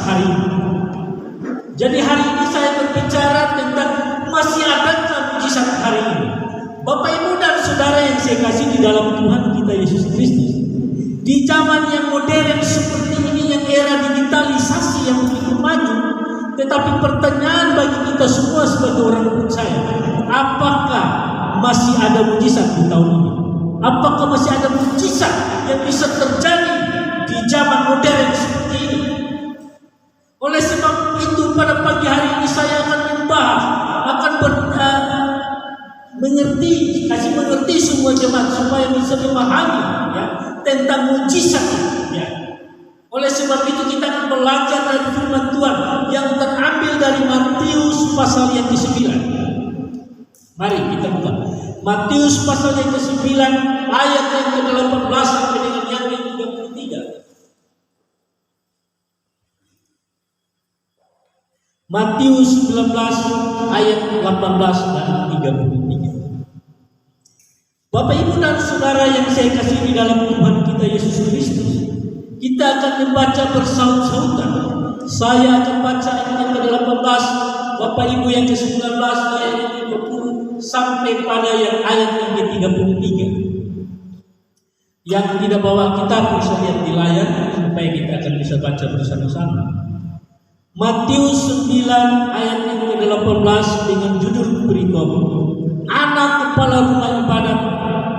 hari ini. Jadi hari ini saya berbicara tentang masih adakah mujizat hari ini. Bapak Ibu dan Saudara yang saya kasih di dalam Tuhan kita Yesus Kristus, di zaman yang modern seperti ini, yang era digitalisasi yang begitu maju, tetapi pertanyaan bagi kita semua sebagai orang percaya, apakah masih ada mujizat di tahun ini? Apakah masih ada mujizat yang bisa terjadi di zaman modern seperti ini? Oleh sebab itu pada pagi hari ini saya akan membahas, akan kasih mengerti semua jemaat supaya bisa memahami ya, tentang mujizat ya. Oleh sebab itu kita akan belajar dari firman Tuhan yang terambil dari Matius pasal yang ke-9. Mari kita buka Matius pasal yang ke-9 ayat yang ke-18 sampai dengan yang ke-33. Matius 19 ayat 18 dan 33. Bapak Ibu dan Saudara yang saya kasih di dalam Tuhan kita Yesus Kristus, kita akan membaca bersaut-sautan. Saya akan baca ayat yang ke-18, Bapak Ibu yang ke-19 ayat yang ke-20 sampai pada yang ayat yang ke-33. Yang tidak bawa kitab bisa lihat di layar supaya kita akan bisa baca bersama-sama. Matius 9 ayat yang ke-18 dengan judul berikut, anak kepala rumah ibadat,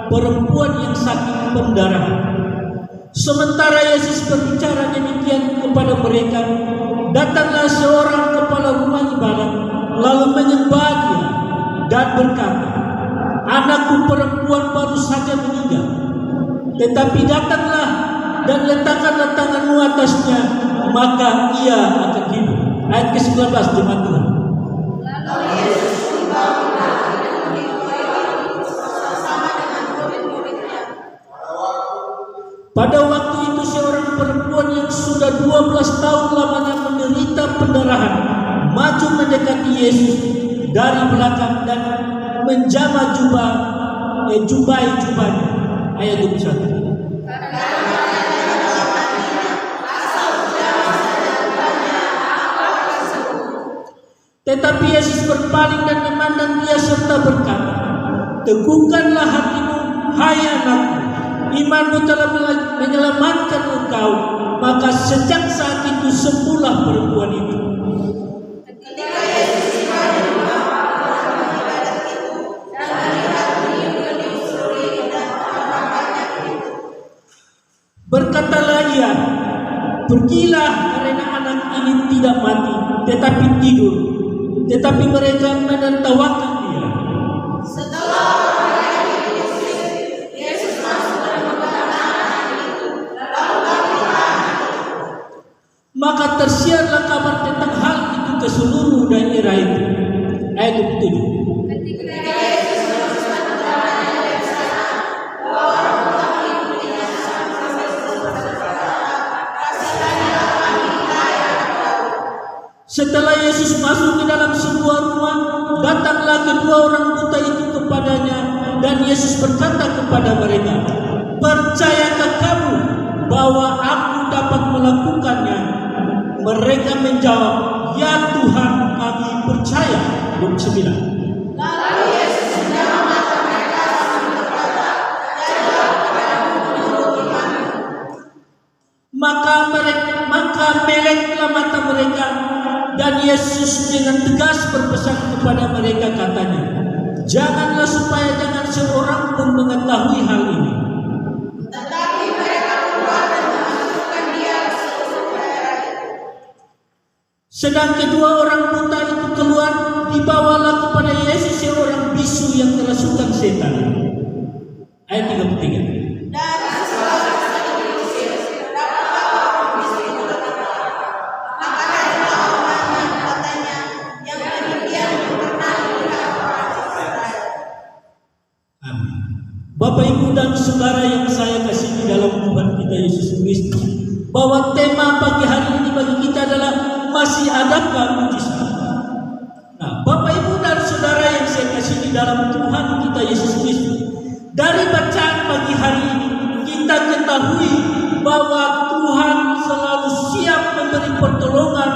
perempuan yang sakit pendarahan. Sementara Yesus berbicara demikian kepada mereka, datanglah seorang kepala rumah ibadat lalu menyembah dia dan berkata, anakku perempuan baru saja meninggal, tetapi datanglah dan letakkanlah tanganmu atasnya, maka ia akan hidup. Ayat ke-19 jemaat Tuhan. Lalu Yesus membangunlah dan mengikuti orang itu bersama dengan murid-muridnya. Pada waktu itu seorang perempuan yang sudah 12 tahun lamanya menderita pendarahan maju mendekati Yesus dari belakang dan menjamah jubahnya. Ayat 21. Tetapi Yesus berpaling dan memandang dia serta berkata, teguhkanlah hatimu, hai anakku, imanmu telah menyelamatkan engkau. Maka sejak saat itu sembuhlah perempuan itu. Ketika Yesus tiba di rumah orang ibadat itu dan melihat beliau menyusuri dan orang banyak itu, berkatalah ia, pergilah karena anak ini tidak mati tetapi tidur. Tetapi mereka menertawakan dia. Setelah orang lain diusir, Yesus masuk dan memegang anak itu, lalu bangkitlah. Maka tersiarlah kabar tentang hal itu ke seluruh daerah itu. Ayat 27. Ketika Yesus meneruskan perjalanannya dari sana, dua orang tua ibunya sampai berkata, kasihanlah kami, hai anakku. Setelah Yesus masuk ke dalam sebuah rumah, datanglah kedua orang buta itu kepadanya, dan Yesus berkata kepada mereka, percayakah kamu bahwa aku dapat melakukannya? Mereka menjawab, ya Tuhan, kami percaya. 29. Lalu Yesus menjamah mata mereka sambil berkata, jadilah kepadamu menurut imanmu. Maka meleklah mata mereka, dan Yesus dengan tegas berpesan kepada mereka katanya, jangan seorang pun mengetahui hal ini. Tetapi mereka keluar dan memasukkan dia ke seluruh daerah itu. Sedang kedua orang buta itu keluar, dibawalah kepada Yesus seorang bisu yang kerasukan setan. Ayat 33. Dan setelah selesai diusir, dapatlah orang bisu itu berkata, maka darilah omongan katanya yang demikian pernah dilihat orang Israel. Amin. Bapak Ibu dan Saudara yang saya kasih di dalam Tuhan kita Yesus Kristus, bahwa tema pagi hari ini bagi kita adalah masih adakah mujizat. Nah, Bapak Ibu dan Saudara yang saya kasih di dalam Tuhan kita Yesus Kristus, dari bacaan pagi hari ini kita ketahui bahwa Tuhan selalu siap memberi pertolongan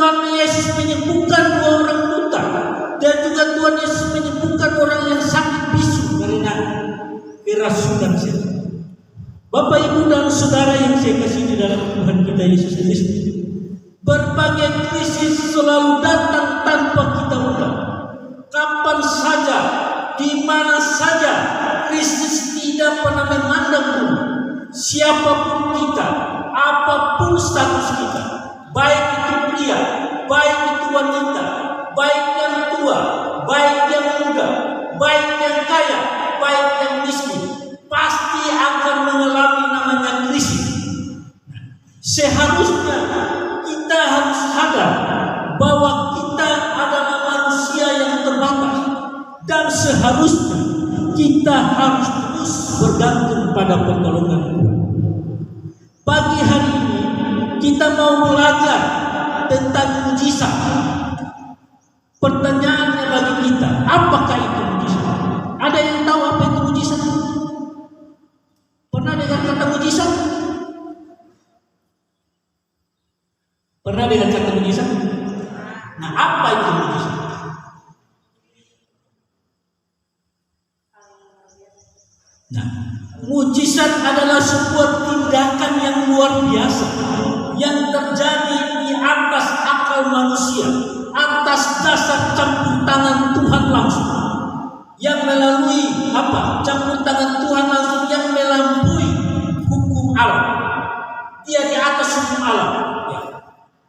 Tuhan Yesus menyembuhkan 2 orang buta, dan juga Tuhan Yesus menyembuhkan orang yang sakit bisu karena kerasukan setan. Bapak, Ibu, dan saudara yang saya kasih di dalam Tuhan kita Yesus Kristus, berbagai krisis selalu datang tanpa kita undang. Kapan saja, di mana saja, krisis tidak pernah memandang bulu. Siapapun kita, apapun status kita, baik itu pria, baik itu wanita, baik yang tua, baik yang muda, baik yang kaya, baik yang miskin, pasti akan mengalami namanya krisis. Seharusnya kita harus sadar bahwa kita adalah manusia yang terbatas, dan seharusnya kita harus terus bergantung pada pertolongan Tuhan. Pagi hari ini kita mau belajar tentang mujizat. Pertanyaannya bagi kita, apakah itu mujizat? Ada yang tahu apa itu mujizat? Pernah dengar kata mujizat? Pernah dengar kata mujizat? Nah, apa itu mujizat? Nah, mujizat adalah sebuah tindakan yang luar biasa yang terjadi di atas akal manusia, atas dasar campur tangan Tuhan langsung, yang melalui apa? Campur tangan Tuhan langsung yang melampaui hukum alam. Dia di atas hukum alam, ya,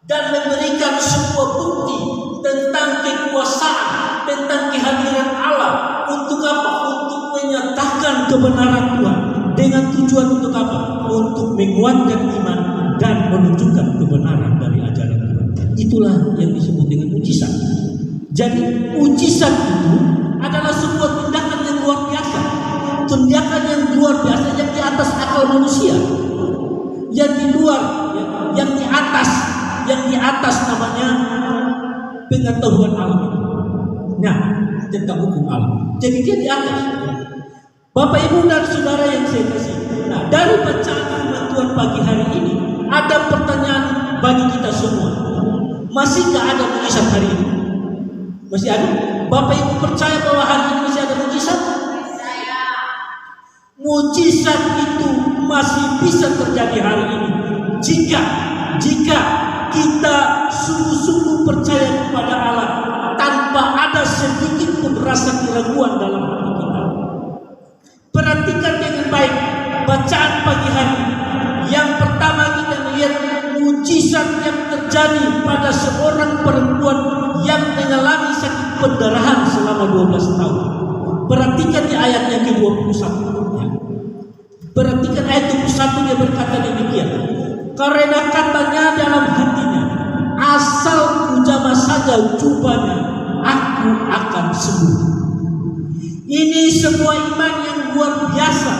dan memberikan sebuah bukti tentang kekuasaan, tentang kehadiran Allah. Untuk apa? Untuk menyatakan kebenaran Tuhan. Dengan tujuan untuk apa? Untuk menguatkan iman dan menunjukkan kebenaran dari ajaran Tuhan. Itulah yang disebut dengan mujizat. Jadi mujizat itu adalah sebuah tindakan yang luar biasa. Tindakan yang luar biasa yang di atas akal manusia. Yang di luar, yang di atas namanya pengetahuan alam. Nah, tentang hukum alam. Jadi dia di atas. Bapak, Ibu, dan saudara yang saya kasih. Nah, dari bacaan firman Tuhan pagi hari ini, ada pertanyaan bagi kita semua. Masihkah ada mujizat hari ini? Masih ada? Bapak, Ibu percaya bahwa hari ini masih ada mujizat? Mujizat itu masih bisa terjadi hari ini jika kita sungguh-sungguh percaya kepada Allah tanpa ada sedikit pun rasa keraguan dalam hati kita. Perhatikan dengan baik bacaan pagi hari. Yang pertama kita melihat mujizat yang terjadi pada seorang perempuan yang mengalami sakit perdarahan selama 12 tahun. Perhatikan di ayat yang ke-21. Perhatikan ayat 21, dia berkata demikian. Karena katanya dalam hatinya, asal ku jamah saja jubahnya, aku akan sembuh. Ini sebuah iman yang luar biasa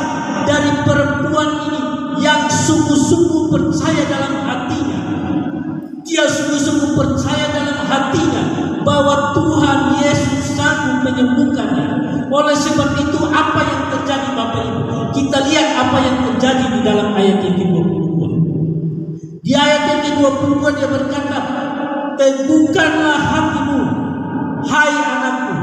dari perempuan ini yang sungguh-sungguh percaya dalam hatinya. Dia sungguh-sungguh percaya dalam hatinya bahwa Tuhan Yesus sanggup menyembuhkannya. Oleh sebab itu, apa yang terjadi Bapak Ibu? Kita lihat apa yang terjadi di dalam ayat yang ke-22. Di ayat yang ke-22 dia berkata, teguhkanlah hatimu, hai anakku,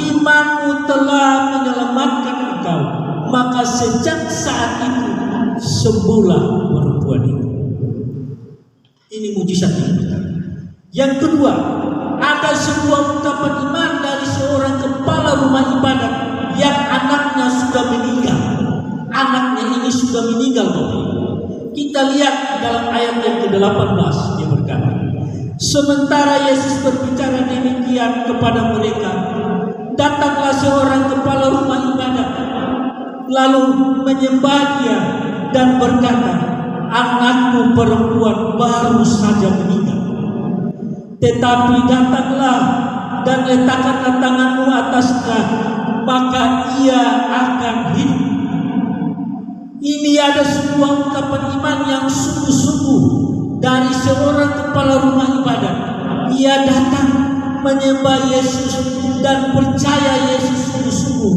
imanmu telah menyelamatkan engkau. Maka sejak saat itu sembuhlah perempuan itu. Ini mujizat yang pertama. Yang kedua, ada sebuah ungkapan iman dari seorang kepala rumah ibadat yang anaknya sudah meninggal. Anaknya ini sudah meninggal, Bapak. Kita lihat dalam ayat yang ke-18 dia berkata, sementara Yesus berbicara demikian kepada mereka, datanglah seorang kepala rumah ibadat, lalu menyembah dia dan berkata, anakku perempuan baru saja meninggal. Tetapi datanglah dan letakkanlah tanganmu atasnya, maka ia akan hidup. Ini ada sebuah ungkapan iman yang sungguh-sungguh dari seorang kepala rumah ibadat. Ia datang menyembah Yesus dan percaya Yesus sungguh-sungguh.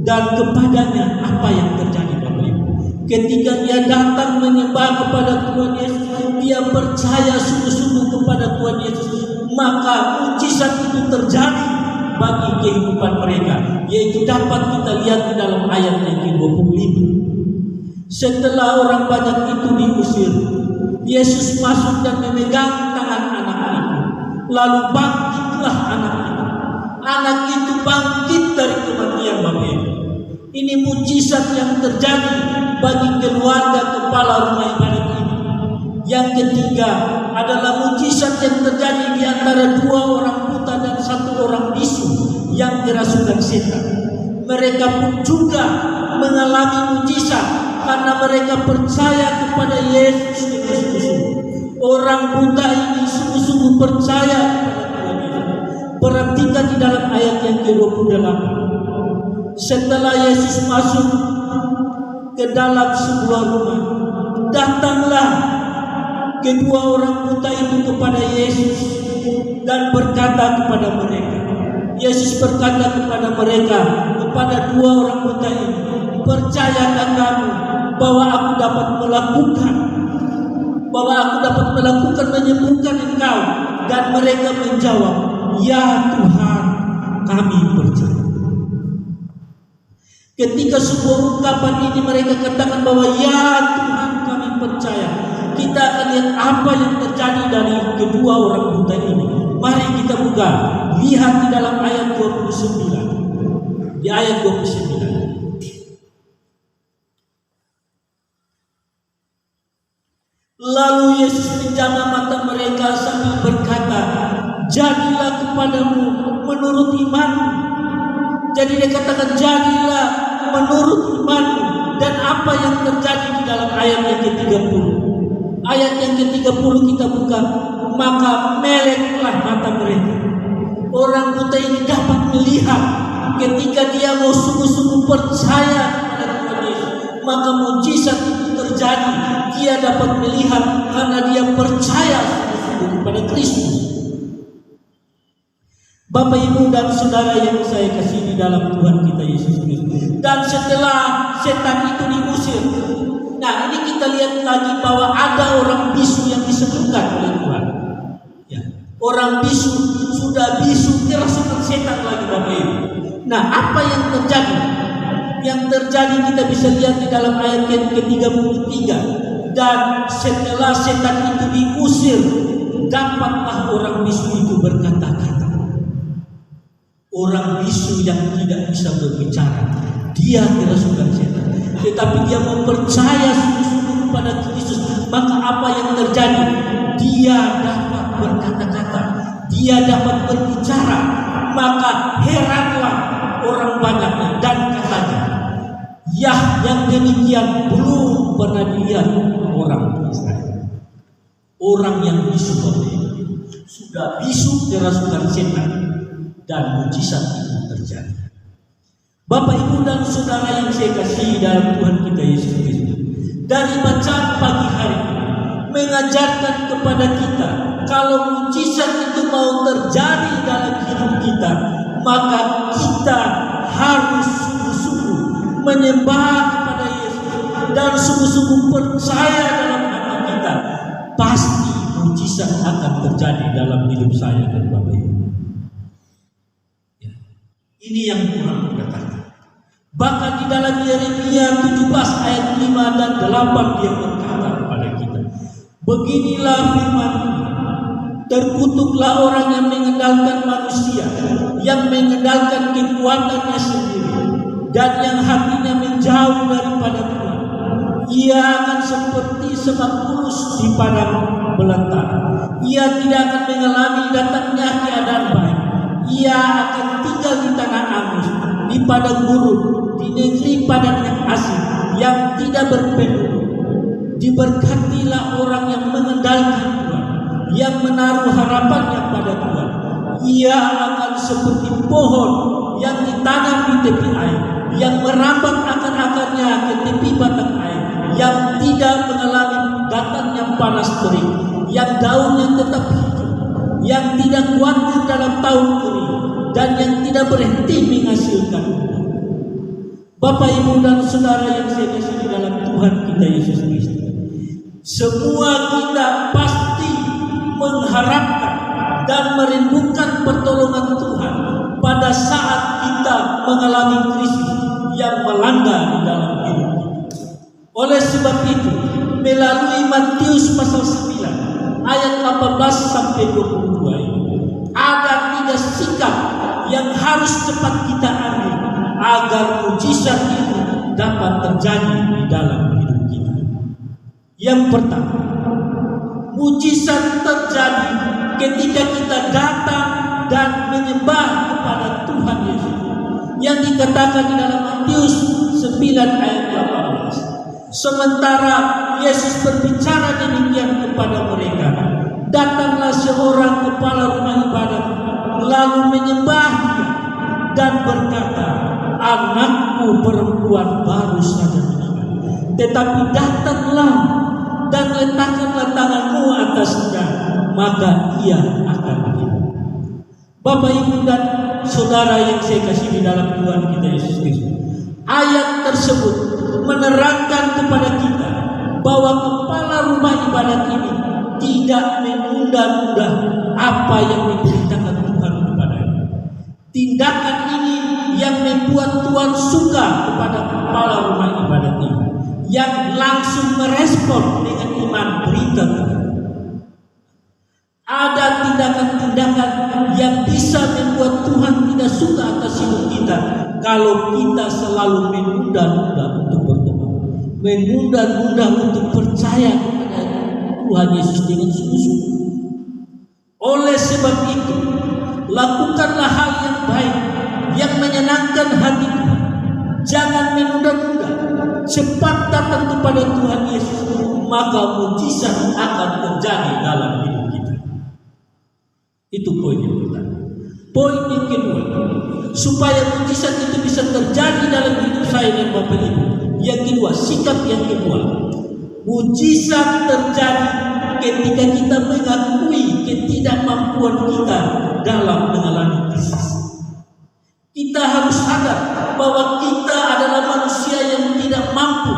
Dan kepadanya apa yang terjadi, Bapak Ibu? Ketika dia datang menyembah kepada Tuhan Yesus, dia percaya sungguh-sungguh kepada Tuhan Yesus, maka mujizat itu terjadi bagi kehidupan mereka, yaitu dapat kita lihat di dalam ayat yang ke-25. Setelah orang banyak itu diusir, Yesus masuk dan memegang tangan anak itu. Lalu bangkitlah anak itu. Anak itu bangkit dari kematian Bapak Ibu. Ini mujizat yang terjadi bagi keluarga kepala rumah ibadat ini. Yang ketiga adalah mujizat yang terjadi di antara 2 orang buta dan 1 orang bisu yang kerasukan setan. Mereka pun juga mengalami mujizat karena mereka percaya kepada Yesus dengan sungguh-sungguh. Orang buta ini sungguh-sungguh percaya kepada Tuhan Yesus. Perhatikan di dalam ayat yang ke-28. Setelah Yesus masuk ke dalam sebuah rumah, datanglah kedua orang buta itu kepada Yesus dan berkata kepada mereka. Yesus berkata kepada mereka, kepada 2 orang buta ini, percayakah kamu bahwa aku dapat melakukan menyembuhkan engkau? Dan mereka menjawab, ya Tuhan, kami percaya. Ketika sebuah ungkapan ini mereka katakan bahwa ya Tuhan kami percaya, kita akan lihat apa yang terjadi dari kedua orang buta ini. Mari kita buka, lihat di dalam ayat 29. Di ayat 29. Lalu Yesus menjamah mata mereka sambil berkata, jadilah kepadamu menurut imanmu. Jadi dia katakan jadilah menurut imanmu. Dan apa yang terjadi di dalam ayat yang ke-30? Ayat yang ke-30 kita buka, maka meleklah mata mereka. Orang buta ini dapat melihat ketika dia mau sungguh-sungguh percaya kepada Tuhan Yesus, maka mujizat itu terjadi. Dia dapat melihat karena dia percaya sungguh-sungguh kepada Kristus. Bapak, Ibu, dan Saudara yang saya kasih di dalam Tuhan kita Yesus Kristus. Dan setelah setan itu diusir, nah ini kita lihat lagi bahwa ada orang bisu yang disembuhkan oleh Tuhan. Ya, orang bisu sudah bisu kerasukan setan lagi, Bapak Ibu. Nah, apa yang terjadi? Yang terjadi kita bisa lihat di dalam ayat yang ke-33. Dan setelah setan itu diusir, dapatlah orang bisu itu berkata-kata. Orang bisu yang tidak bisa berbicara, dia kerasukan setan, tetapi dia mempercaya sungguh-sungguh kepada Kristus. Maka apa yang terjadi? Dia dapat berkata-kata, dia dapat berbicara. Maka heranlah orang banyaknya dan katanya, ya, yang demikian belum pernah dilihat orang Israel. Orang yang bisu sudah bisu kerasukan setan, dan mujizat itu terjadi. Bapak, Ibu, dan Saudara yang saya kasih dalam Tuhan kita Yesus Kristus, dari bacaan pagi hari mengajarkan kepada kita kalau mujizat itu mau terjadi dalam hidup kita, maka kita harus sungguh-sungguh menyembah kepada Yesus dan sungguh-sungguh percaya dalam hati kita. Pasti mujizat akan terjadi dalam hidup saya dan Bapak Ibu. Ini yang Tuhan berkata. Bahkan di dalam Yeremia 17 ayat 5 dan 8 dia berkata kepada kita, beginilah firman Tuhan, terkutuklah orang yang mengandalkan manusia, yang mengandalkan kekuatannya sendiri, dan yang hatinya menjauh daripada Tuhan. Ia akan seperti semak bulus di padang belantara. Ia tidak akan mengalami datangnya keadaan baik. Ia akan tinggal di tanah angus, di padang gurun, di negeri padan yang asing, yang tidak berpenduduk. Diberkatilah orang yang mengandalkan Tuhan, yang menaruh harapannya pada Tuhan. Ia akan seperti pohon yang ditanam di tepi air, yang merambat akar-akarnya ke tepi batang air, yang tidak mengalami datangnya panas terik, yang daunnya tetap hijau, yang tidak khawatir dalam tahun kering, dan yang tidak berhenti menghasilkan. Bapak, Ibu, dan Saudara yang saya kasih di dalam Tuhan Tuhan kita Yesus Kristus. Semua kita pasti mengharapkan dan merindukan pertolongan Tuhan pada saat kita mengalami krisis yang melanda di dalam hidup kita. Oleh sebab itu, melalui Matius pasal 9 ayat 18 sampai 22 ini, ada 3 sikap yang harus cepat kita ambil agar mujizat itu dapat terjadi di dalam hidup kita. Yang pertama, mujizat terjadi ketika kita datang dan menyembah kepada Tuhan Yesus, yang dikatakan di dalam Matius 9 ayat 18. Sementara Yesus berbicara demikian kepada mereka, datanglah seorang kepala rumah ibadat lalu menyembah dia dan berkata, anakku perempuan baru saja meninggal, tetapi datanglah dan letakkanlah tanganmu atasnya, maka ia akan hidup. Bapak, Ibu dan saudara yang saya kasih di dalam Tuhan kita Yesus Kristus, ayat tersebut menerangkan kepada kita bahwa kepala rumah ibadat ini tidak menunda-nunda apa yang diberitakan Tuhan kepadanya. Tindakan ini yang membuat Tuhan suka kepada kepala rumah ibadat ini, yang langsung merespon dengan iman berita Tuhan. Ada tindakan-tindakan yang bisa membuat Tuhan tidak suka atas hidup kita kalau kita selalu menunda-nunda untuk bertobat, menunda-nunda untuk percaya kepada Tuhan Yesus dengan sungguh-sungguh. Oleh sebab itu, lakukanlah hal yang baik yang menyenangkan hati Tuhan. Jangan menunda-nunda. Cepat datang kepada Tuhan Yesus, maka mujizat akan terjadi dalam hidup kita. Itu poin yang pertama. Poin yang kedua, supaya mujizat itu bisa terjadi dalam hidup saya dan Bapak Ibu. Yang kedua, sikap yang kedua, mujizat terjadi ketika kita mengakui ketidakmampuan kita dalam mengalami krisis. Kita harus sadar bahwa kita adalah manusia yang tidak mampu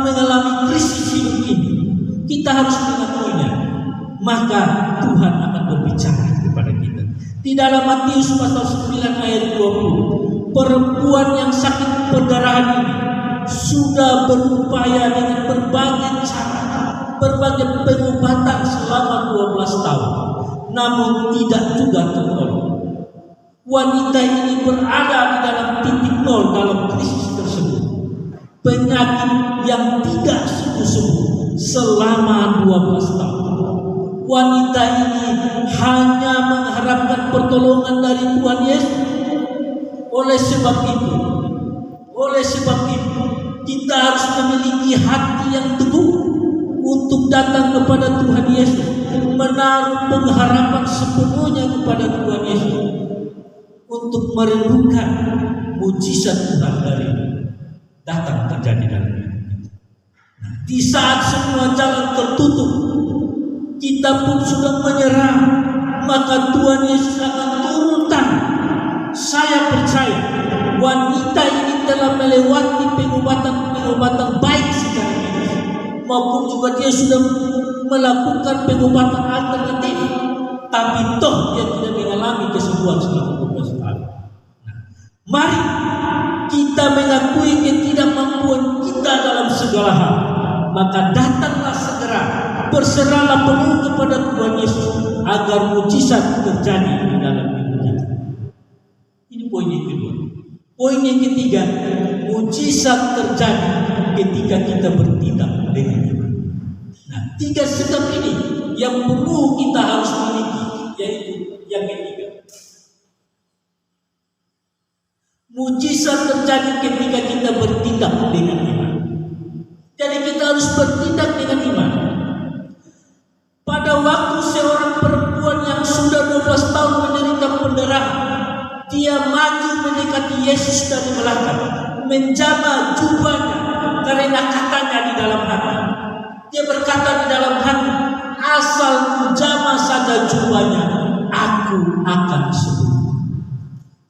mengalami krisis hidup ini. Kita harus mengakuinya, maka Tuhan akan berbicara kepada kita. Di dalam Matius pasal 9 ayat 20, perempuan yang sakit perdarahan ini sudah berupaya dengan berbagai cara, berbagai pengobatan selama 12 tahun, namun tidak juga tertolong. Wanita ini berada di dalam titik nol dalam krisis tersebut. Penyakit yang tidak sembuh-sembuh selama 12 tahun. Wanita ini hanya mengharapkan pertolongan dari Tuhan Yesus. Oleh sebab itu, kita harus memiliki hati yang teguh untuk datang kepada Tuhan Yesus, menaruh pengharapan sepenuhnya kepada Tuhan Yesus, untuk merindukan mujizat Tuhan dari datang terjadi dalam hidup kita. Di saat semua jalan tertutup, kita pun sudah menyerah, maka Tuhan Yesus akan turun tangan. Saya percaya wanita ini telah melewati pengobatan baik secara medis, maupun juga dia sudah melakukan pengobatan alternatif, tapi toh dia tidak mengalami kesembuhan selama 12 tahun. Mari kita mengakui ketidakmampuan kita dalam segala hal, maka datanglah segera, berserahlah penuh kepada Tuhan Yesus agar mujizat terjadi di dalam hidup kita. Ini poin yang kedua. Poin yang ketiga, mujizat terjadi ketika kita bertindak dengan iman. Nah, 3 sikap ini yang perlu kita harus miliki, yaitu yang ketiga. Mujizat terjadi ketika kita bertindak dengan iman. Jadi kita harus bertindak dengan iman. Pada waktu seorang perempuan yang sudah 12 tahun menderita pendarahan, dia maju mendekati Yesus dari belakang, menjamah jubahnya karena katanya di dalam hati. Dia berkata di dalam hati, asal ku jamah saja jubahnya, aku akan sembuh.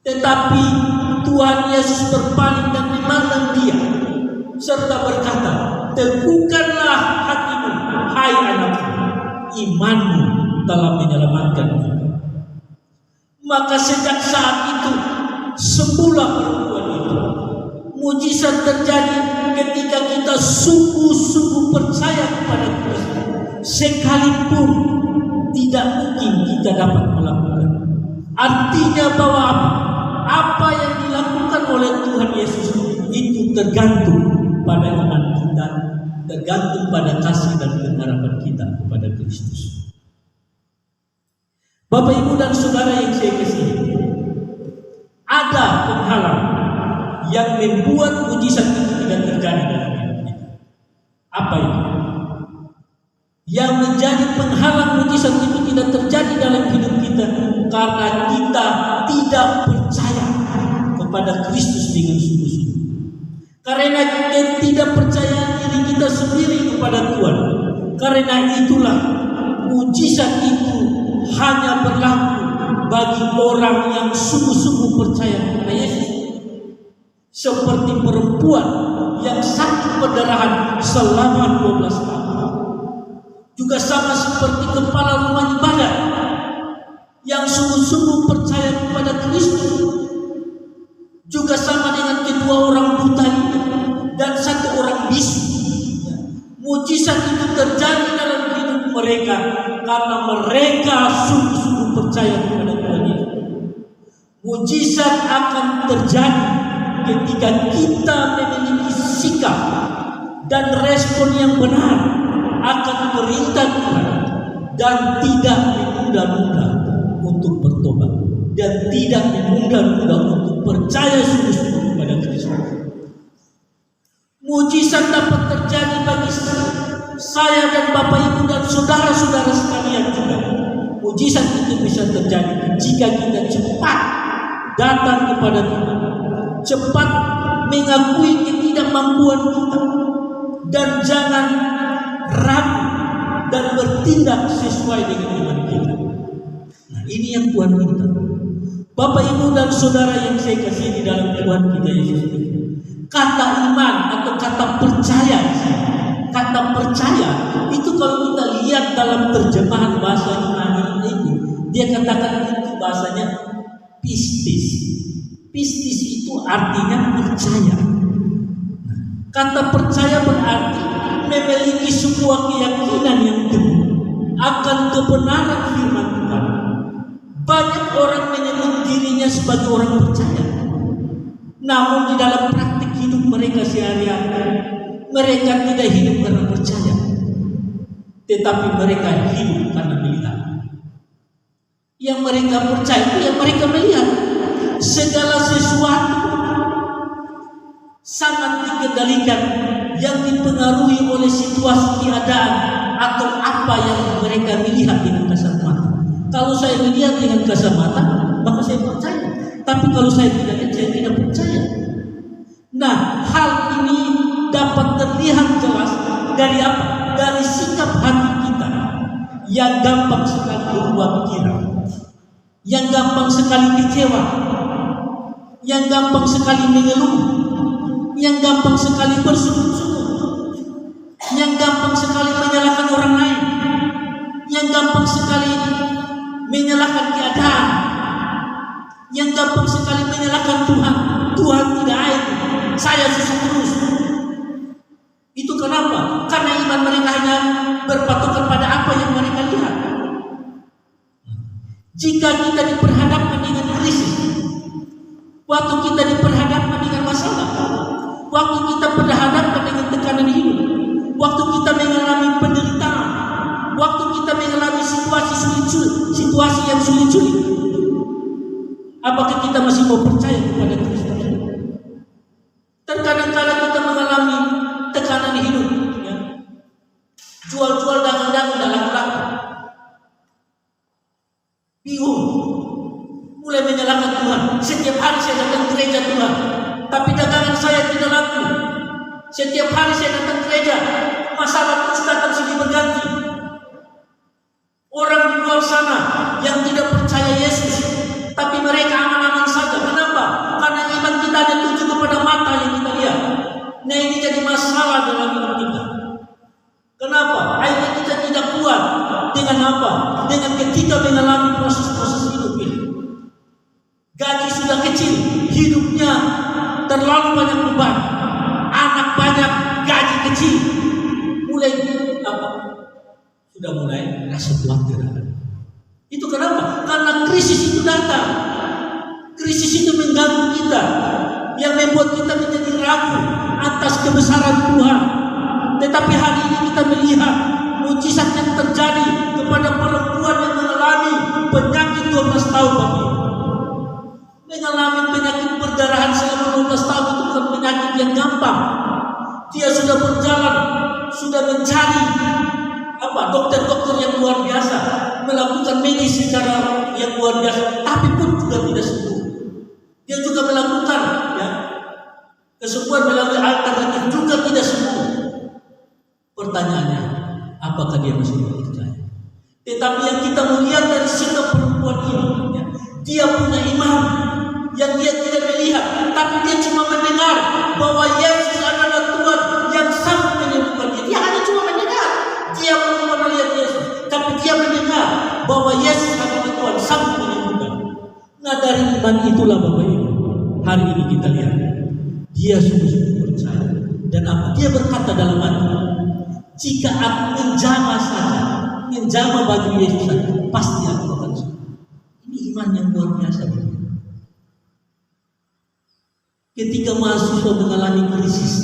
Tetapi Tuhan Yesus berpaling dan memandang dia serta berkata, teguhkanlah hatimu, hai anakku, imanmu telah menyelamatkan kita. Maka sejak saat itu semula perempuan itu, mujizat terjadi ketika kita sungguh-sungguh percaya kepada Kristus. Sekalipun tidak mungkin kita dapat melakukan. Artinya bahwa apa yang dilakukan oleh Tuhan Yesus itu tergantung pada iman kita, tergantung pada kasih dan pengharapan kita kepada Kristus. Bapak, Ibu, dan Saudara yang saya kasihi, ada penghalang yang membuat mujizat itu tidak terjadi dalam hidup kita. Apa itu? Yang menjadi penghalang mujizat itu tidak terjadi dalam hidup kita karena kita tidak percaya kepada Kristus dengan sungguh-sungguh. Karena ketidakpercayaan diri kita sendiri kepada Tuhan. Karena itulah mujizat itu hanya berlaku bagi orang yang sungguh-sungguh percaya kepada Yesus. Seperti perempuan yang sakit perdarahan selama 12 tahun. Juga sama seperti kepala rumah ibadah yang sungguh-sungguh percaya kepada Kristus. Juga sama dengan kedua orang buta ini dan satu orang bisu. Mujizat itu terjadi dalam hidup mereka karena mereka sungguh-sungguh percaya kepada Tuhan Yesus. Mujizat akan terjadi ketika kita memiliki sikap dan respon yang benar akan perintah Tuhan dan tidak menunda-nunda untuk bertobat dan tidak menunda-nunda untuk percaya sungguh-sungguh kepada Kristus. Mujizat dapat terjadi bagi saya dan Bapak, Ibu, dan saudara-saudara sekalian juga. Mujizat itu bisa terjadi jika kita cepat datang kepada Tuhan, cepat mengakui ketidakmampuan kita, dan jangan ragu dan bertindak sesuai dengan iman kita. Nah, ini yang Tuhan minta. Bapak, Ibu, dan saudara yang saya kasih di dalam Tuhan kita Yesus Kristus. Kata iman atau kata percaya, kata percaya itu kalau kita lihat dalam terjemahan bahasa Yunani itu, dia katakan itu bahasanya pistis. Pistis itu artinya percaya. Kata percaya berarti memiliki sebuah keyakinan yang teguh akan kebenaran firman Tuhan. Banyak orang menyebut dirinya sebagai orang percaya, namun di dalam praktik hidup mereka sehari-hari, mereka tidak hidup karena percaya, tetapi mereka hidup karena melihat. Yang mereka percaya itu yang mereka melihat. Segala sesuatu sangat dikendalikan, yang dipengaruhi oleh situasi keadaan atau apa yang mereka melihat dengan kasat mata. Kalau saya melihat dengan kasat mata, maka saya percaya. Tapi kalau saya tidak lihat, saya tidak percaya. Nah, hal ini dapat terlihat jelas dari apa? Dari sikap hati kita yang gampang sekali berubah pikiran, yang gampang sekali kecewa, yang gampang sekali mengeluh, yang gampang sekali bersungguh-sungguh, yang gampang sekali menyalahkan orang lain, yang gampang sekali menyalahkan keadaan, yang gampang sekali menyalahkan Tuhan. Tuhan tidak adil, saya susah terus. Itu kenapa? Karena iman mereka hanya berpatokan pada apa yang mereka lihat. Jika kita diperhadapkan dengan krisis, waktu kita diperhadapkan dengan masalah, waktu kita berhadapan dengan tekanan hidup, waktu kita mengalami penderitaan, waktu kita mengalami situasi yang sulit-sulit, apakah kita masih mau percaya kepada Kristus? Terkadang-kadang kita mengalami tekanan hidup, ya. Jual-jual dagang-dagang dalam laku, bingung, mulai menyalahkan Tuhan. Setiap hari saya datang gereja Tuhan, tapi dagangan saya tidak laku. Setiap hari saya datang gereja, masalah terus datang silih berganti. Orang di luar sana yang tidak percaya Yesus, tapi mereka aman-aman saja. Kenapa? Karena iman kita hanya tuju kepada mata yang kita lihat. Nah, ini jadi masalah. sudah mulai rasa khawatir. Itu kenapa? Karena krisis itu datang. Krisis itu mengganggu kita, yang membuat kita menjadi ragu atas kebesaran Tuhan. Tetapi hari ini kita melihat mujizat yang terjadi kepada perempuan yang mengalami penyakit 12 tahun, Bapak Ibu. Mengalami penyakit perdarahan selama 12 tahun itu bukan penyakit yang gampang. Dia sudah berjalan, sudah mencari dokter-dokter yang luar biasa, melakukan medis secara yang luar biasa, tapi pun juga tidak sembuh. Dia juga melakukan kesembuhan melalui alternatif, juga tidak sembuh. Pertanyaannya, apakah dia masih percaya? Tetapi yang kita melihat dari sikap perempuan ini, dia punya iman yang dia tidak melihat, tapi dia cuma mendengar bahwa Yesus adalah Tuhan yang sanggup menyembuhkan dia. Dia hanya cuma mendengar. Dia belum pernah lihat Yesus, tapi dia mendengar bahwa Yesus adalah Tuhan sanggup menyembuhkan. Nah, dari iman itulah Bapak Ibu, hari ini kita lihat dia sungguh-sungguh percaya. Dan apa dia berkata dalam hati, jika aku menjamah saja, menjamah baju Yesus saja, pasti aku akan sembuh. Ini iman yang luar biasa. Ketika mahasiswa mengalami krisis,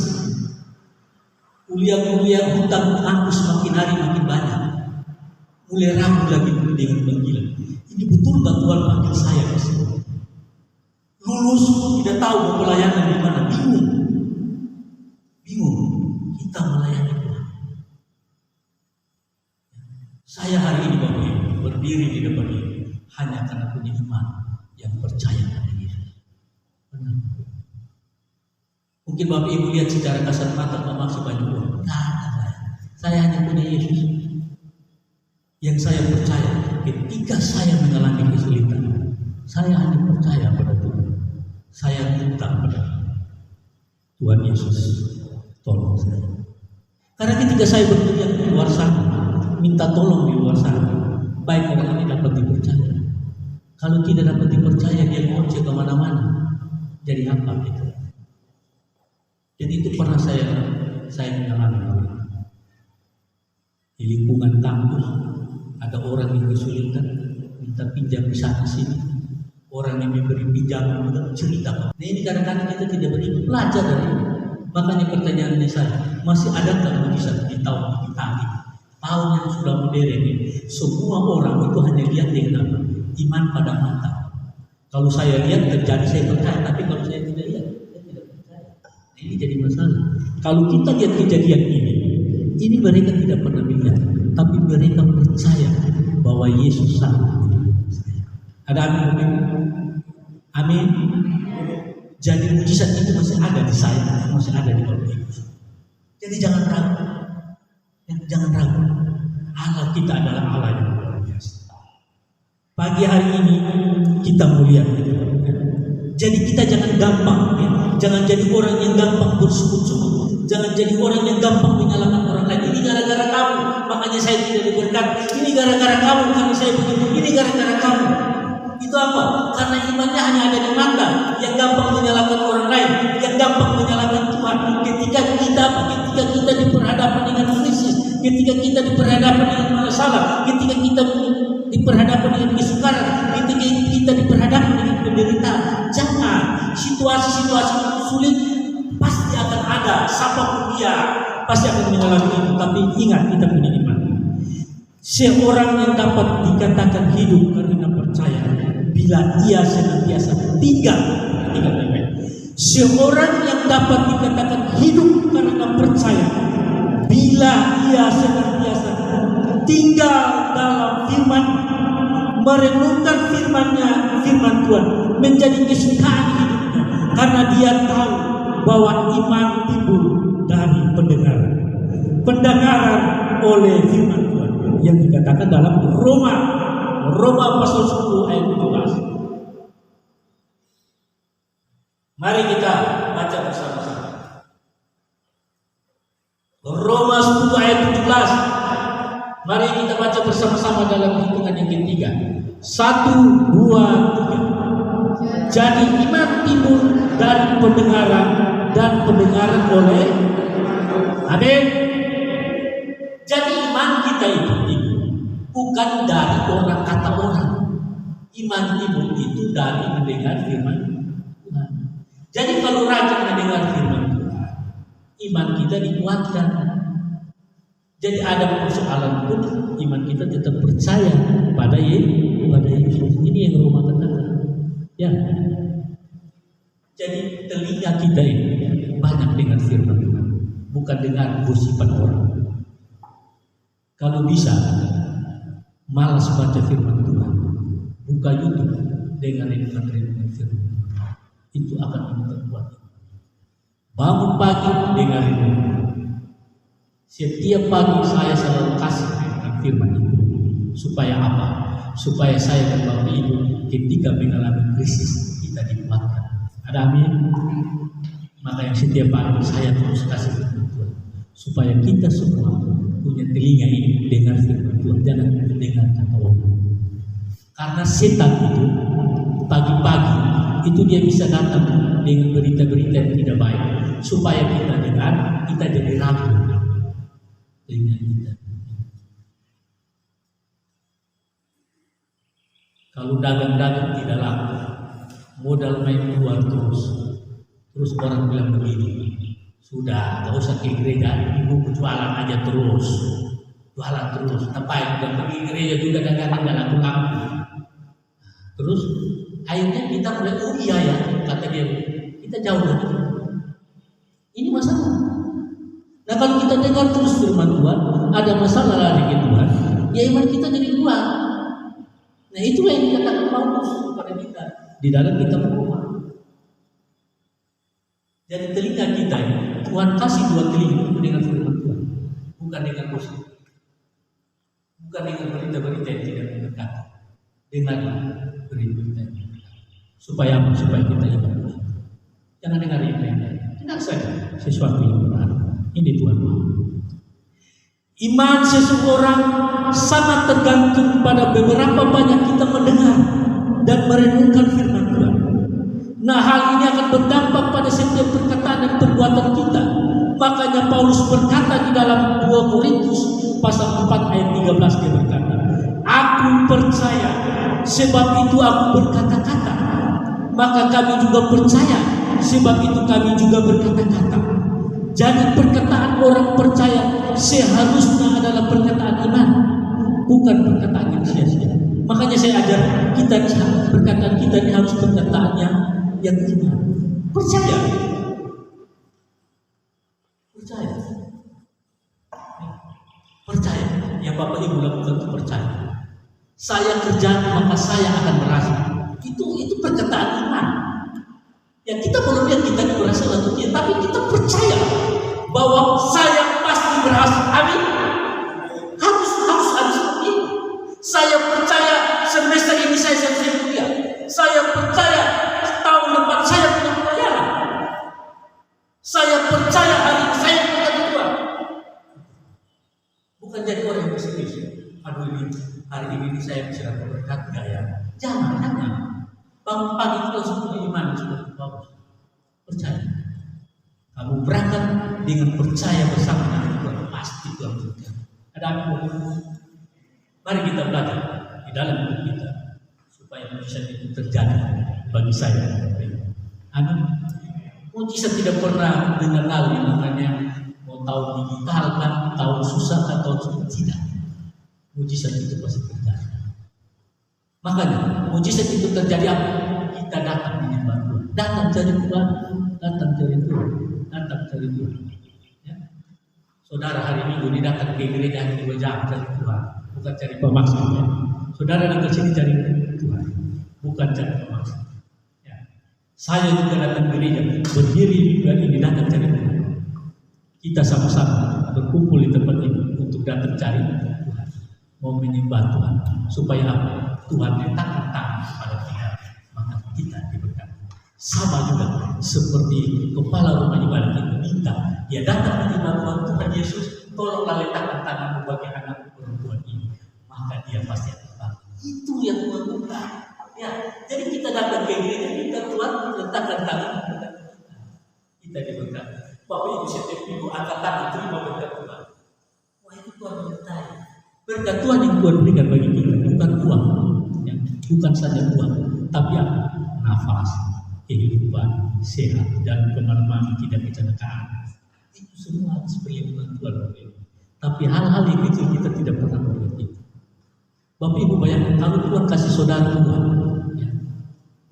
kuliah-kuliah hutang kampus makin hari makin banyak, mulai ragu lagi dengan panggilan. Ini betul nggak Tuhan panggil saya ke sini? Lulus tidak tahu mau pelayanan di mana, bingung. Kita melayani Tuhan. Saya hari ini Bapak Ibu berdiri di depan ini hanya karena punya iman yang percaya pada Yesus. Benar. Mungkin Bapak Ibu lihat secara kasat mata maksud banyak uang. Saya hanya punya Yesus. Yang saya percaya ketika saya mengalami kesulitan, saya hanya percaya pada Tuhan. Saya minta pada Tuhan Yesus, tolong saya. Karena ketika saya berteriak di luar sana, minta tolong di luar sana, baik orang ini dapat dipercaya. Kalau tidak dapat dipercaya, dia ngoceh kemana-mana. Jadi apa itu? Dan itu pernah saya mengalami. Di lingkungan kampus ada orang yang kesulitan, minta pinjam di sana sini. Orang yang memberi pinjaman juga cerita. Nah, ini kadang-kadang kita tidak beriman, belajar dari ini. Makanya pertanyaannya saya, masih adakah mujizat di tahun kita ini? Tahun yang sudah modern ini, semua orang itu hanya lihat dengan apa? Iman pada mata. Kalau saya lihat terjadi, saya percaya. Tapi kalau saya tidak lihat, saya tidak percaya. Nah, ini jadi masalah. Kalau kita lihat kejadian ini mereka tidak pernah melihat, tapi mereka percaya bahwa Yesus sanggup. Ada amin? Amin. Jadi mujizat itu masih ada di saya, masih ada di Bapak Ibu. Jadi jangan ragu. Jangan ragu. Allah kita adalah Allah yang luar biasa. Pagi hari ini kita mulia. Jadi kita jangan gampang, jangan jadi orang yang gampang bersungguh-sungguh. Jangan jadi orang yang gampang menyalahkan orang lain. Ini gara-gara kamu, makanya saya tidak diberkati. Ini gara-gara kamu, karena saya begitu. Ini gara-gara kamu. Itu apa? Karena imannya hanya ada di mata. Yang gampang menyalahkan orang lain, yang gampang menyalahkan Tuhan. Ketika kita diperhadapkan dengan krisis, ketika kita diperhadapkan dengan masalah, ketika kita diperhadapkan dengan kesukaran, ketika kita diperhadapkan dengan penderitaan, jangan. Situasi-situasi sulit pasti akan ada. Siapapun dia pasti akan mengalami itu. Tapi ingat, kita punya iman. Seorang yang dapat dikatakan hidup karena percaya, bila ia senantiasa tinggal. Seorang yang dapat dikatakan hidup karena percaya, bila ia senantiasa tinggal dalam firman, merenungkan firman Tuhan menjadi kesukaan hidupnya, karena dia tahu bahwa iman timbul dari pendengaran oleh firman Tuhan yang dikatakan dalam Roma pasal 10 ayat 17. Mari kita baca bersama-sama. Roma 10 ayat 17. Mari kita baca bersama-sama dalam hitungan yang ketiga. 1, 2, 3. Jadi iman timbul dari pendengaran, dan pendengaran oleh. Amin. Jadi iman kita itu iman itu dari mendengar firman Tuhan. Jadi kalau rajin mendengar firman Tuhan, iman kita dikuatkan. Jadi ada persoalan pun iman kita tetap percaya pada Yesus. Ini yang Roma katakan. Ya. Jadi telinga kita ini banyak dengar firman Tuhan, bukan dengar gosipan orang. Kalau bisa, malas baca firman Tuhan, buka YouTube, dengerin firman Tuhan. Itu akan memperkuat. Bangun pagi, dengerin. Setiap pagi saya selalu kasih firman itu. Supaya apa? Supaya saya dan Bapak Ibu ketika mengalami krisis kita dikuatkan. Ada amin? Maka yang setiap hari saya terus kasih firman Tuhan. Supaya kita semua punya telinga ini dengar firman Tuhan. Jangan dengar kata orang. Karena setan itu pagi-pagi itu dia bisa datang dengan berita-berita yang tidak baik. Supaya kita dengar, kita jadi ragu. Telinga kita. Kalau dagang-dagang tidak laku, modal main keluar terus orang bilang begini, sudah gak usah ke gereja, ibu jualan aja terus, ngapain udah pergi gereja juga dagangan gak laku. Terus akhirnya kita mulai, oh iya ya, kata dia, kita jauh dari itu. Ini masalah. Nah kalau kita dengar terus firman Tuhan, ada masalah lari ke Tuhan, ya iman kita jadi kuat. Nah itulah yang dikatakan Paulus kepada kita di dalam kitab Roma. Jadi telinga kita ini, Tuhan kasih dua telinga untuk dengar firman Tuhan, bukan dengan musik, bukan dengan berita-berita yang tidak berkata, dengan berita-berita yang berkata. Supaya apa? Supaya kita iman. Jangan dengar yang lain. Dengar saja sesuatu yang benar. Ini Tuhan mau. Iman seseorang sangat tergantung pada beberapa banyak kita mendengar dan merenungkan firman Tuhan. Nah hal ini akan berdampak pada setiap perkataan dan perbuatan kita. Makanya Paulus berkata di dalam 2 Korintus pasal 4 ayat 13 dia berkata, aku percaya sebab itu aku berkata-kata. Maka kami juga percaya sebab itu kami juga berkata-kata. Jadi perkataan orang percaya seharusnya adalah perkataan iman, bukan perkataan yang sia-sia. Makanya saya ajar kita perkataan kita ini harus perkataannya yang iman. Percaya. Yang Bapak Ibu lakukan itu percaya. Saya kerja maka saya akan berhasil. Itu perkataan iman. Ya kita belum lihat kita ini berhasil atau tidak, tapi kita percaya bahwa saya pasti berhasil. Amin. Harus seperti itu. Saya percaya semester ini saya selesai kuliah. Saya percaya tahun depan saya punya pelayanan. Saya percaya hari ini saya punya Tuhan. Bukan jadi orang yang pesimis. Aduh ini hari ini saya bisa dapat berkat enggak ya? Jangan. Bangun pagi itu langsung punya iman seperti Paulus. Percaya. Kamu berangkat dengan percaya bersama dengan Tuhan, pasti Tuhan berkat. Ada apa? Mari kita belajar di dalam hidup kita supaya mujizat itu terjadi bagi saya. Amin. Mujizat tidak pernah mengenal yang namanya mau tahu digital kan, tahu susah atau tidak. Mujizat itu pasti terjadi. Makanya mujizat itu terjadi apa? Kita datang menyembah Tuhan, datang cari Tuhan, datang cari Tuhan. Ya. Saudara hari Minggu ini datang ke gereja hanya 2 jam cari Tuhan, bukan cari pemaksa. Ya. Saudara datang ke sini cari Tuhan, bukan cari pemaksa. Ya. Saya juga datang ke gereja, berdiri dan ini datang cari Tuhan. Kita sama-sama berkumpul di tempat ini untuk datang cari Tuhan, mau menyembah Tuhan, supaya apa? Tuhan letakkan tangan pada kita, maka kita diberkati. Sama juga seperti kepala rumah ibadah itu minta, dia datang menyembah Tuhan Yesus, tolonglah letakkan tanganmu bagi anak perempuan ini, maka dia pasti akan bangun. Itu yang Tuhan minta. Ya, jadi kita datang ke gereja, minta Tuhan letakkan tangan kita diberkati. Bapak Ibu setiap minggu angkat tangan terima berkat Tuhan. Wah itu Tuhan menyertai. Berkat Tuhan yang Tuhan berikan bagi kita, bukan uang. bukan saja uang, tapi apa? Nafas, kehidupan, sehat, dan kemana-mana tidak kecelakaan. Itu semua sebagai bantuan Tuhan. Tapi hal-hal yang kecil kita tidak pernah melihat itu. Bapak Ibu bayangkan kalau Tuhan kasih saudara Tuhan, ya.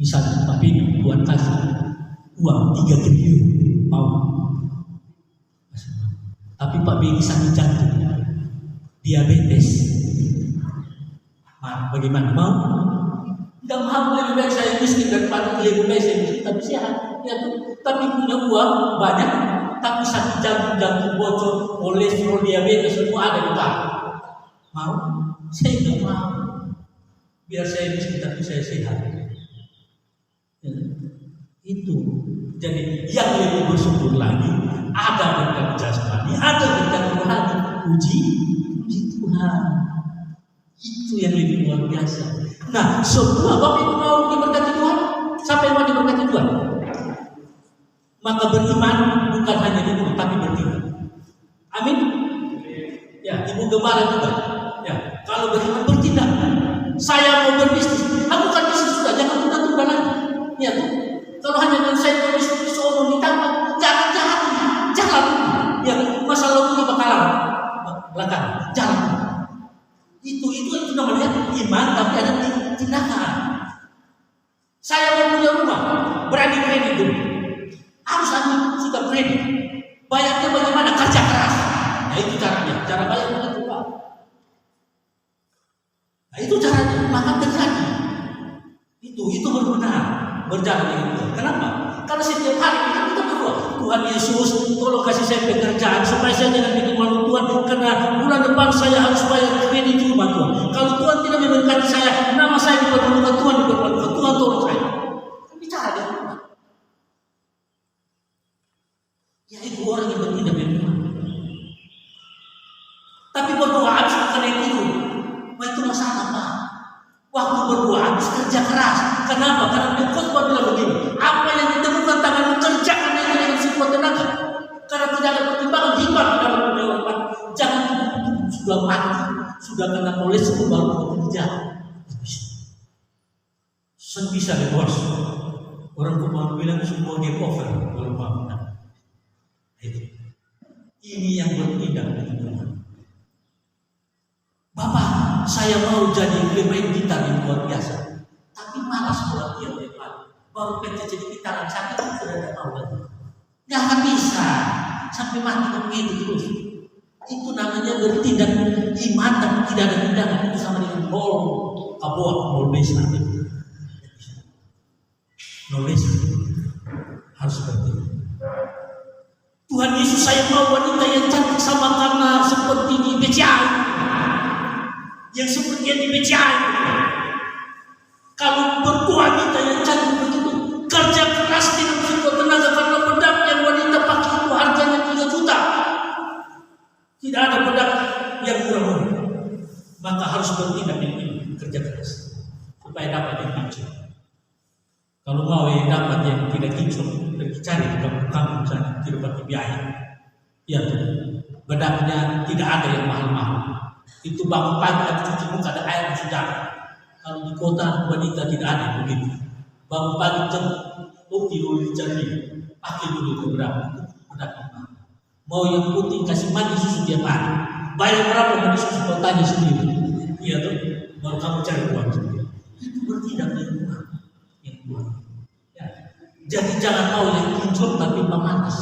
Misalnya Bapak Ibu Tuhan kasih uang 3 triliun, mau? Tapi Pak Beni sakit jantung, diabetes, bagaimana? Mau? Tidak mau, lebih baik saya miskin daripada lebih baik saya miskin tapi sehat. Ya, tapi punya uang banyak, tapi sakit jantung bocor, kolesterol, diabetes semua ada di Pak. Mau? Saya tidak mau. Biar saya miskin tapi saya sehat. Ya, itu. Jadi yang lebih bersyukur lagi ada berkat jasmani, ada berkat rohani. Puji Tuhan. Itu yang lebih luar biasa. Nah, semua Bapak Ibu mau diberkati Tuhan. Siapa yang mau diberkati Tuhan? Maka beriman bukan hanya di mulut, tapi bertindak. Amin. Ya, Ibu Gembala juga. Ya, kalau beriman bertindak. Saya mau berbisnis, lakukan bisnis sudah, jangan tunda-tunda lagi. Ya, kalau hanya dengan saya berbisnis seumur ditambah, jangan. Ya, masa lalunya bakalan belakang, jalan. Itu namanya iman, tapi ada tindakan. Saya mau punya rumah, berani kredit dulu. Harus ada sudah kredit. Bayarnya bagaimana? Kerja keras. Nah itu caranya. Cara bayar itu Pak. Nah itu caranya. Maka terjadi. Itu benar-benar berjalan dengan Tuhan. Kenapa? Karena setiap hari kita berdoa, Tuhan Yesus, tolong kasih saya pekerjaan supaya saya jangan bikin malu Tuhan. Karena bulan depan saya harus bayar kredit di rumah Tuhan. Kalau Tuhan tidak memberkati saya, nama saya dipermalukan, Tuhan dipermalukan. Tuhan tolong saya. Bicara dengan Tuhan. Ya itu orang yang bertindak beriman. Tapi berdoa habis bukan itu. Wah itu masalah Pak. Waktu berdoa habis kerja keras. Kenapa? Karena khotbah bilang begini. Apa yang ditemukan tanganmu kerjakan itu dengan sekuat tenaga. Karena tidak ada pertimbangan hikmat dalam dunia orang. Jangan sudah mati, sudah kena kolesterol baru bekerja. Bisa deh bos. Orang kemarin bilang semua game over kalau mau. Ini yang bertindak dengan Tuhan. Bapak, saya mau jadi pemain gitar yang luar biasa, tapi malas buat dia lepas. Baru PT jadi gitar yang sakit sudah tidak mau lagi. Nggak akan bisa sampai mati begitu terus. Itu namanya bertindak iman tapi tidak ada tindakan. Itu sama dengan kabur besa. Besa harus bertindak. Tuhan Yesus, saya mau wanita yang cantik sama karena seperti di BCA, yang seperti yang di BCA. Kalau berwanita yang cantik begitu, kerja keras tidak sekuat tenaga, karena bedak yang wanita pakai itu harganya 3 juta. Tidak ada bedak yang murah-murah. Maka harus bertindak ini, kerja keras supaya dapat yang kinclong. Kalau mau yang dapat yang tidak kinclong, cari di kampung sana, tidak pakai biaya. Ya, bedaknya tidak ada yang mahal-mahal. Itu bangun pagi atau cuci muka ada air sudah. Kalau di kota wanita tidak ada begitu. Bangun pagi dulu dicari, pakai dulu itu berapa? Bedaknya mahal. Mau yang putih kasih mandi susu tiap hari. Bayar berapa mandi susu kau tanya sendiri. Iya tuh, baru kamu cari uang sendiri. Itu bertindak yang Tuhan. Ya. Jadi jangan mau yang kinclong tapi pemanas.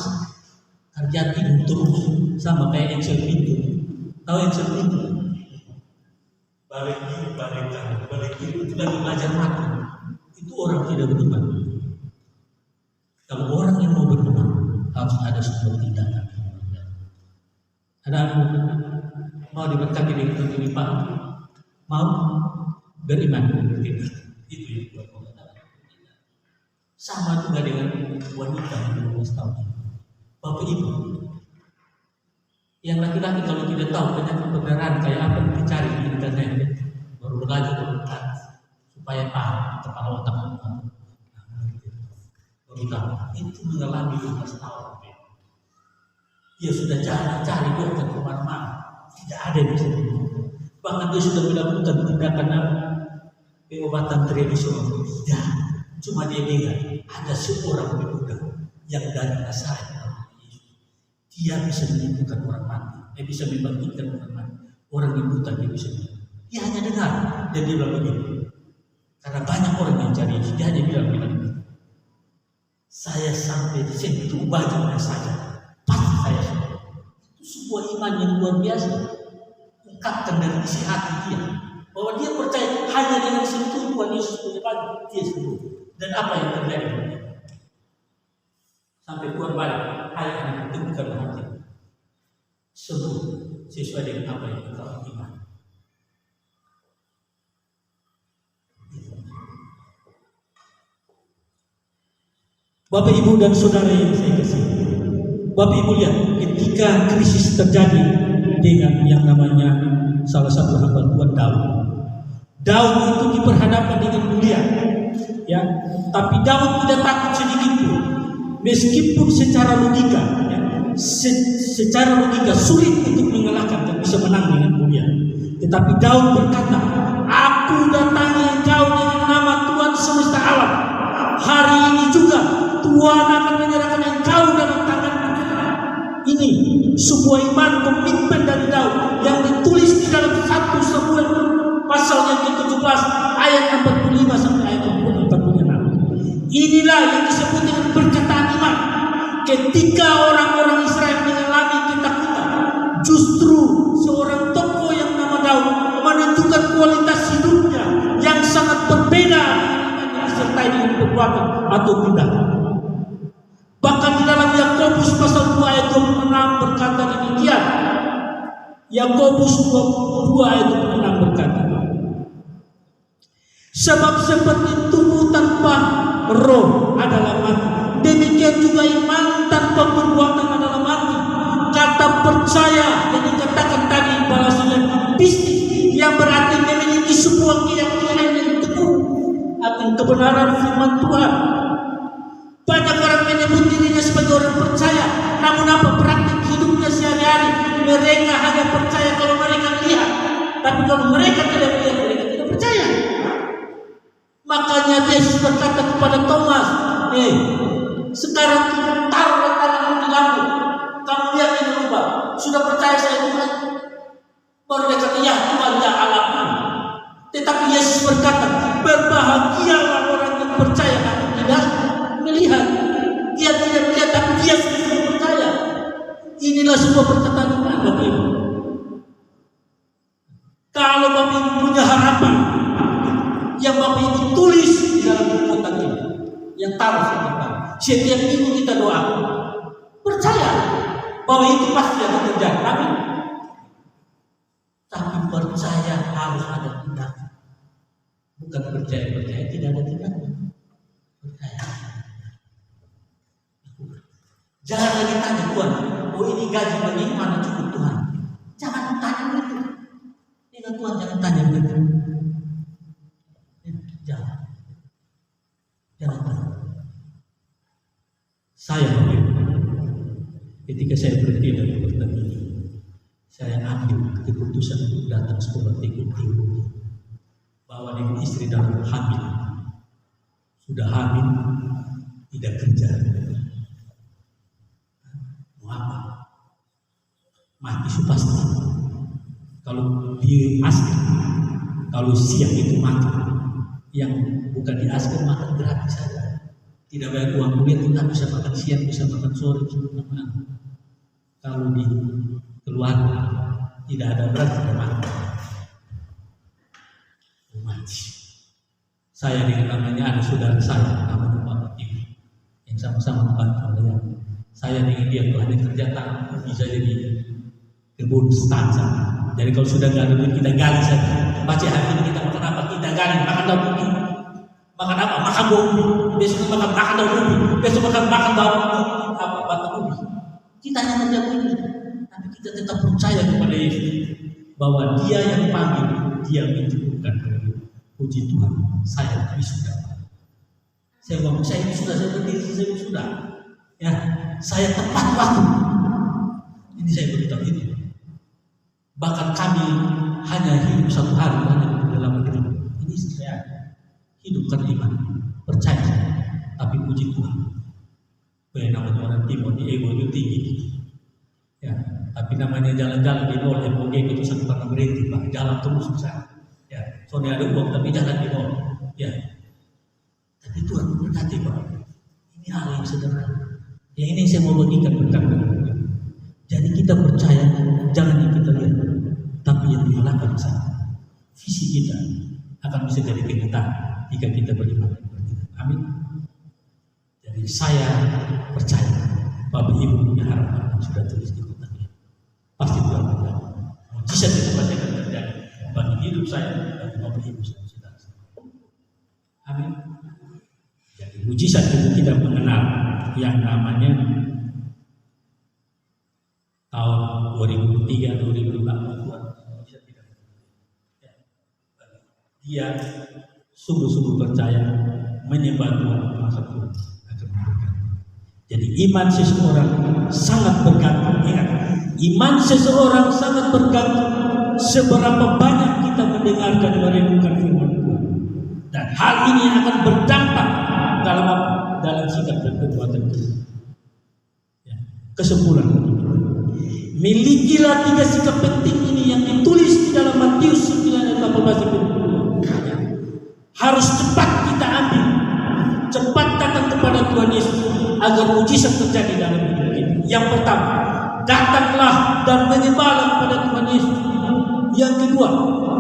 Kerja tidur terus sama kayak Excel pintu. Tahu Excel pintu? Balik kiri itu lagi belajar makan. Itu orang tidak beriman. Kalau orang yang mau beriman harus ada sebuah tindakan. Ada apa? Mau diberkati dengan tujuh Pak? Mau beriman bertindak. Itu yang buat orang. Sama juga dengan wanita yang 12 tahun. Bapak Ibu, yang laki-laki kalau tidak tahu penyakit perdarahan kayak apa dicari di internet, baru belajar berdekat supaya paham kepala otak kita. Baru tahu itu mengalami 12 tahun. Dia sudah cari dokter kemana-mana, tidak ada di sini. Bahkan dia sudah melakukan tindakan pengobatan tradisional. Tidak, cuma dia bilang ada seorang pemuda yang dari Nazaret. Dia bisa menyembuhkan orang mati, dia bisa membangkitkan orang mati, orang yang buta dia bisa bilang. Dia hanya dengar dan dia bilang begini. Karena banyak orang yang cari Yesus, dia hanya bilang saya sampai di sini itu bajunya saja, pasti saya sudah. Itu sebuah iman yang luar biasa, ungkapkan dari isi hati dia, bahwa dia percaya hanya dengan sentuh Tuhan Yesus punya baju dia sembuh. Dan apa yang terjadi? Sampai Tuhan balik, hanya ditemukan hati sembuh sesuai dengan apa yang kita iman. Bapak Ibu dan Saudara yang saya kasihi, Bapak Ibu lihat ketika krisis terjadi dengan yang namanya salah satu hamba Tuhan Daud itu diperhadapkan dengan mulia, ya. Tapi Daud tidak takut sedikit pun, meskipun secara logika, ya, secara logika sulit untuk mengalahkan dan bisa menang dengan mulia. Tetapi Daud berkata, aku datangi engkau dengan nama Tuhan semesta alam. Hari ini juga Tuhan akan menyerahkan engkau dalam tanganku. Ini sebuah iman komitmen dari Daud yang ditulis di dalam 1 Samuel pasal yang ke-17 ayat 45 sampai ayat 46. Inilah yang disebut dengan perkataan iman. Ketika orang-orang Israel mengalami ketakutan, justru seorang tokoh yang nama Daud menunjukkan kualitas hidupnya yang sangat berbeda disertai dengan perbuatan atau tindakan. Bahkan di dalam Yakobus pasal 2 ayat 26 berkata demikian. Yakobus 2 ayat 26 berkata, sebab seperti tubuh tanpa roh adalah mati, demikian juga iman tanpa perbuatan adalah mati. Kata percaya yang dikatakan tadi balasnya bisnis, yang berarti memiliki sebuah keyakinan yang teguh akan kebenaran firman Tuhan. Banyak orang menyebut dirinya sebagai orang percaya, namun apa praktik hidupnya sehari-hari? Mereka hanya percaya kalau mereka lihat, tapi kalau mereka tidak melihat, mereka tidak percaya. Makanya Yesus berkata kepada Thomas, sekarang taruhlah tanganmu di lambung, kamu lihat ini rubah, sudah percaya saya Tuhan? Baru dia kata, ya Tuhan, ya Allahku. Tetapi Yesus berkata, berbahagialah orang yang percaya tapi tidak melihat. Dia tidak melihat tapi dia sudah percaya. Inilah sebuah perkataan iman, Bapak Ibu. Kalau Bapak Ibu punya harapan yang Bapak Ibu tulis di dalam kotak ini, yang taruh setiap minggu kita doa, percaya bahwa itu pasti akan terjadi. Amin. Tapi percaya harus ada tindakan. Bukan percaya tidak ada tindakan. Percaya. Jangan lagi tanya Tuhan, oh ini gaji bagaimana cukup Tuhan? Jangan tanya begitu. Dengan Tuhan jangan tanya begitu. Jangan tanya. Saya ketika saya berhenti dari pertanian, saya ambil keputusan untuk datang sekolah teologi, bahwa dengan istri dalam hamil, sudah hamil, tidak kerja. Apa? Mati itu pasti. Kalau di asker, kalau siang itu mati. Yang bukan di asker makan gratis saja. Tidak banyak uang kuliah, kita bisa makan siang, bisa makan sore, bisa makan. Kalau di keluarga tidak ada berat, tidak mati. Mati. Saya dengan namanya ada saudara saya, namanya Bapak Ibu, yang sama-sama membantu saya. Saya dengan dia tuh hanya kerja tangan bisa jadi kebun stanza. Jadi kalau sudah nggak ada duit kita gali saja. Baca hari ini kita makan apa? Kita gali, makan daun ubi. Makan apa? Makan buah ubi. Besok makan daun ubi. Besok makan daun ubi. Apa? Batang ubi. Kita hanya kerja ini. Tapi kita tetap percaya kepada Yesus bahwa Dia yang panggil, Dia mencukupkan. Puji Tuhan. Saya sudah. Saya ngomong saya sudah, saya berdiri, saya sudah. Ya, saya tepat waktu. Ini saya beritahu ini. Bahkan kami hanya hidup satu hari hanya di dalam negeri. Ini istri saya. hidupkan iman, percaya. Tapi puji Tuhan, namanya orang timur di ego itu tinggi. Ya, tapi namanya jalan-jalan di mall MOG itu satu pernah berhenti, Pak. Jalan terus saya. Ya, soalnya ada uang tapi jalan di mall. Ya, tapi Tuhan berkati, Pak. Ini hal yang sederhana. Yang ini saya mau bagikan berkat. Jadi kita percaya, jangan yang kita lihat, tapi yang dilakukan sana. Visi kita akan bisa jadi kenyataan jika kita beriman. Amin. Jadi saya percaya Bapak Ibu punya harapan yang sudah tulis di kota ini. Pasti Tuhan berkati. Mujizat itu pasti akan terjadi bagi hidup saya, bagi Bapak Ibu saudara. Amin. Jadi mujizat itu tidak mengenal yang namanya tahun 2003, 2008 Tuhan bisa tidak. Dia sungguh-sungguh percaya menyembah Tuhan masa Tuhan akan memberkati. Jadi iman seseorang sangat bergantung. Ingat, iman seseorang sangat bergantung seberapa banyak kita mendengarkan merenungkan firman Tuhan. Dan hal ini akan berdampak dalam sikap dan perbuatan kita. Ya. Kesimpulan, milikilah 3 sikap penting ini yang ditulis di dalam Matius 9 ayat 18. Harus cepat kita ambil, cepat datang kepada Tuhan Yesus agar mujizat terjadi dalam hidup kita. Yang pertama, datanglah dan menyembahlah kepada Tuhan Yesus. Yang kedua,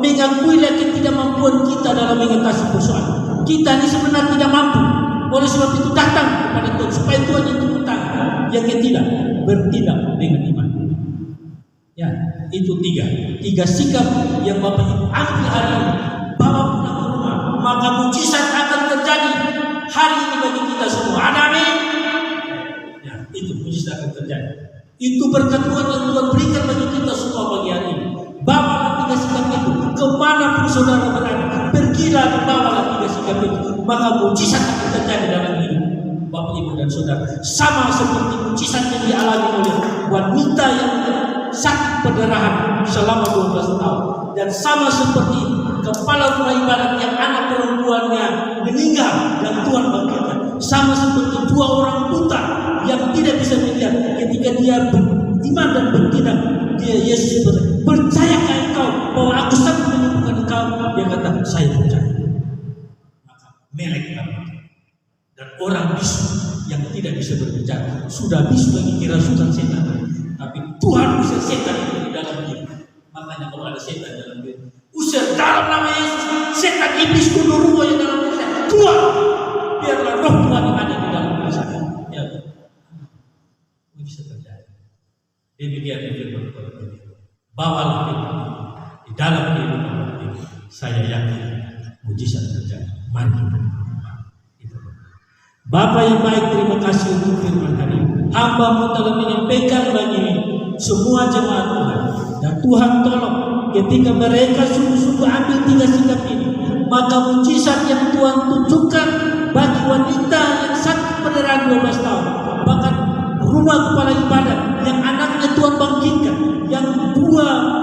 mengakuilah ketidakmampuan kita dalam mengatasi persoalan. Kita ini sebenarnya tidak mampu. Oleh sebab itu datang kepada Tuhan supaya Tuhan yang turun tangan. Yang ketiga, bertindak dengan iman. Ya, itu 3 sikap yang Bapak Ibu ambil hari ini, bawa pulang ke rumah, maka mujizat akan terjadi hari ini bagi kita semua. Amin. Ya, itu mujizat akan terjadi. Itu berkat Tuhan yang Tuhan berikan bagi kita semua pagi hari ini. Bawalah 3 sikap itu kemanapun saudara berada. Pergilah dan bawalah 3 sikap itu, maka mujizat akan terjadi dalam hidup Bapak Ibu dan saudara. Sama seperti mujizat yang dialami oleh wanita yang sakit perdarahan selama 12 tahun, dan sama seperti kepala rumah ibadat yang anak perempuannya meninggal dan Tuhan bangkitkan. Sama seperti 2 orang buta yang tidak bisa melihat, ketika dia beriman dan bertindak, dia Yesus percayakah engkau bahwa aku sanggup menyembuhkan engkau? Dia kata, saya percaya. Maka melek kami. Dan orang bisu yang tidak bisa berbicara, sudah bisu lagi kerasukan setan, tapi Tuhan usir setan itu di dalam diri. Makanya kalau ada setan dalam diri, usir dalam nama Yesus. Setan iblis kuno yang dalam diri saya, keluar. Biarlah roh Tuhan yang ada di dalam diri saya. Ya, bisa terjadi. Demikian firman Tuhan. Bawalah firman di dalam kehidupan kita. Saya yakin mujizat terjadi. Mari kita. Bapak yang baik, terima kasih untuk firman hari ini. Hamba-Mu telah menyampaikan bagi semua jemaat Tuhan. Dan Tuhan tolong ketika mereka sungguh-sungguh ambil 3 sikap ini, maka mujizat yang Tuhan tunjukkan bagi wanita yang sakit perdarahan 12 tahun, bahkan rumah kepala ibadat yang anaknya Tuhan bangkitkan, yang 2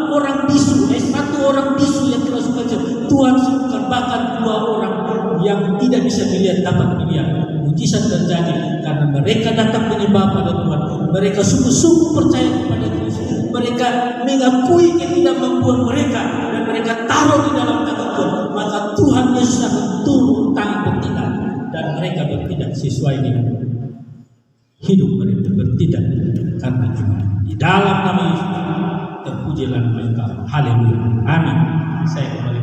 orang bisu, 1 orang bisu yang kerasukan Tuhan sembuhkan, bahkan 2 orang yang tidak bisa melihat dapat melihat. Mujizat terjadi karena mereka datang menyembah pada Tuhan. Mereka sungguh-sungguh percaya kepada Kristus. Mereka mengakui ketidakmampuan mereka dan mereka taruh di dalam tangan Tuhan. Maka Tuhan Yesus akan turun tangan bertindak, dan mereka bertindak sesuai dengan hidup mereka, bertindak karena iman. Di dalam nama Yesus terpujilah nama Engkau. Haleluya. Amin. Saya kembali